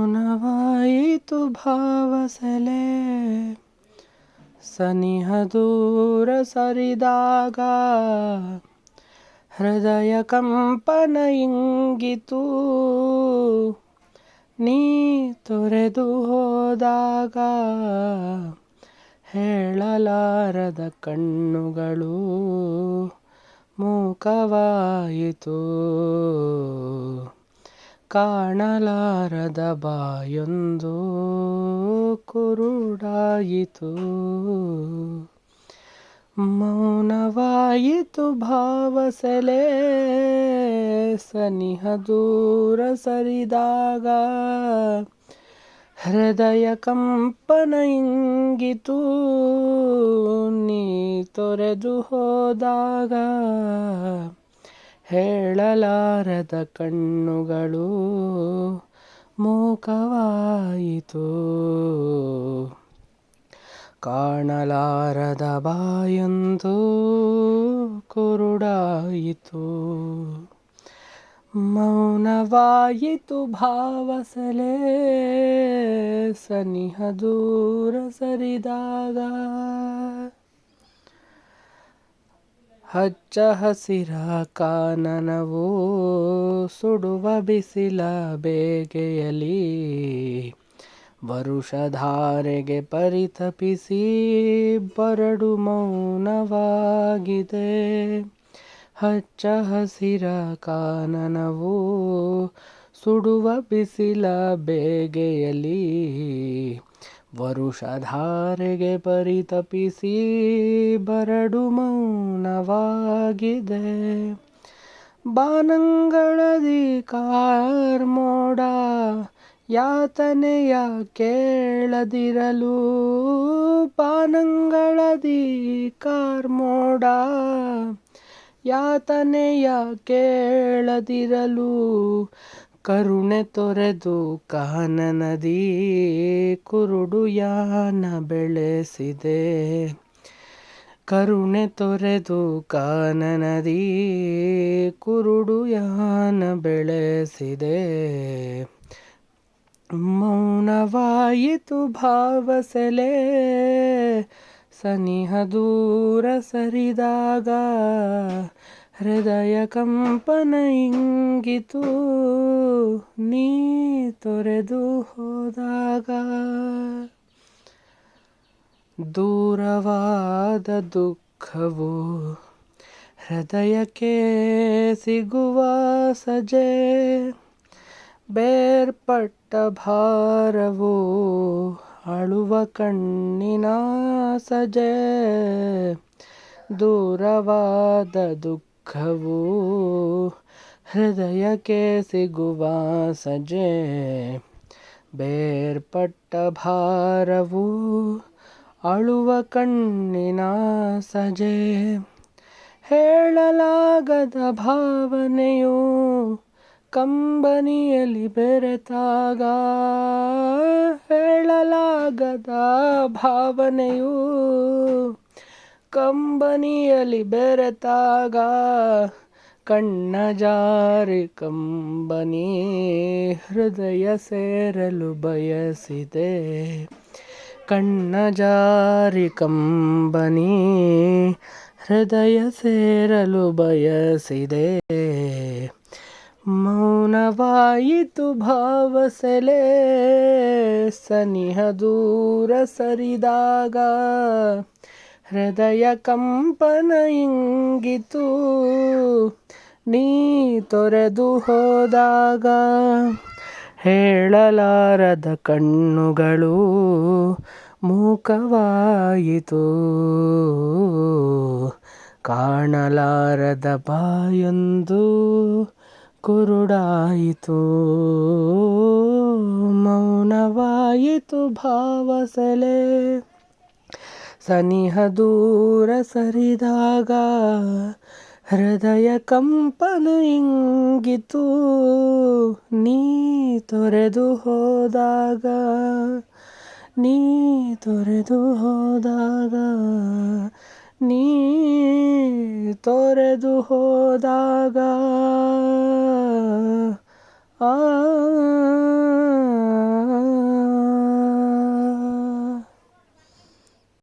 ಮೌನವಾಯಿತು ಭಾವಸೆಲೆ ಸನಿಹ ದೂರ ಸರಿದಾಗ ಹೃದಯ ಕಂಪನ ಇಂಗಿತು ನೀ ತೊರೆದು ಹೋದಾಗ ಹೇಳಲಾರದ ಕಣ್ಣುಗಳು ಮೂಕವಾಯಿತು ಕಾಣಲಾರದ ಬಾಯೊಂದು ಕುರುಡಾಯಿತು ಮೌನವಾಯಿತು ಭಾವಸೆಲೆ ಸನಿಹ ದೂರ ಸರಿದಾಗ ಹೃದಯ ಕಂಪನ ಇಂಗಿತು ನೀ ತೊರೆದು ಹೋದಾಗ ಹೇಳಲಾರದ ಕಣ್ಣುಗಳು ಮೂಕವಾಯಿತು ಕಾಣಲಾರದ ಬಾಯೊಂದು ಕುರುಡಾಯಿತು ಮೌನವಾಯಿತು ಭಾವಸೆಲೆ ಸನಿಹ ದೂರ ಸರಿದಾಗ ಹಚ್ಚ ಹಸಿರ ಕಾನನವು ಸುಡುವ ಬಿಸಿಲ ಬೇಗೆಯಲಿ ವರುಷಧಾರೆಗೆ ಪರಿತಪಿಸಿ ಬರಡು ಮೌನವಾಗಿದೆ ಹಚ್ಚ ಹಸಿರ ಕಾನನವು ಸುಡುವ ಬಿಸಿಲ ಬೇಗೆಯಲಿ ವರುಷಧಾರೆಗೆ ಪರಿತಪಿಸಿ ಬರಡು ಮೌನವಾಗಿದೆ ಬಾನಂಗಳದಿ ಕಾರ್ಮೋಡ ಯಾತನೆಯ ಕೇಳದಿರಲು ಬಾನಂಗಳದಿ ಕಾರ್ಮೋಡ ಯಾತನೆಯ ಕೇಳದಿರಲು ಕರುಣೆ ತೊರೆದು ಕಾನನದಿ ಕುರುಡು ಯಾನ ಬೆಳೆಸಿದೆ ಕರುಣೆ ತೊರೆದು ಕಾನನದಿ ಕುರುಡು ಯಾನ ಬೆಳೆಸಿದೆ ಮೌನವಾಯಿತು ಭಾವಸೆಲೆ ಸನಿಹ ದೂರ ಸರಿದಾಗ ಹೃದಯ ಕಂಪನ ಇಂಗಿತು ನೀ ತೊರೆದು ಹೋದಾಗ ದೂರವಾದ ದುಃಖವು ಹೃದಯಕ್ಕೆ ಸಿಗುವ ಸಜೆ ಬೇರ್ಪಟ್ಟ ಭಾರವು ಅಳುವ ಕಣ್ಣಿನ ಸಜೆ ದೂರವಾದ ದುಃಖವು ಹೃದಯಕ್ಕೆ ಸಿಗುವ ಸಜೆ ಬೇರ್ಪಟ್ಟ ಭಾರವು ಅಳುವ ಕಣ್ಣಿನ ಸಜೆ ಹೇಳಲಾಗದ ಭಾವನೆಯು ಕಂಬನಿಯಲ್ಲಿ ಬೆರೆತಾಗ ಹೇಳಲಾಗದ ಭಾವನೆಯು ಕಂಬನಿಯಲ್ಲಿ ಬೆರೆತಾಗ ಕಣ್ಣ ಜಾರಿ ಕಂಬನಿ ಹೃದಯ ಸೇರಲು ಬಯಸಿದೆ ಕಣ್ಣ ಜಾರಿ ಕಂಬನಿ ಹೃದಯ ಸೇರಲು ಬಯಸಿದೆ ಮೌನವಾಯಿತು ಭಾವಸೆಲೆ ಸನಿಹ ದೂರ ಸರಿದಾಗ ಹೃದಯ ಕಂಪನ ಇಂಗಿತು ನೀ ತೊರೆದು ಹೋದಾಗ ಹೇಳಲಾರದ ಕಣ್ಣುಗಳು ಮೂಕವಾಯಿತು ಕಾಣಲಾರದ ಬಾಯೊಂದು ಕುರುಡಾಯಿತು ಮೌನವಾಯಿತು ಭಾವಸೆಲೆ ಸನಿಹ ದೂರ ಸರಿದಾಗ ಹೃದಯ ಕಂಪನ ಇಂಗಿತು ನೀ ತೊರೆದು ಹೋದಾಗ, ನೀ ತೊರೆದು ಹೋದಾಗ, ನೀ ತೊರೆದು ಹೋದಾಗ. ಆ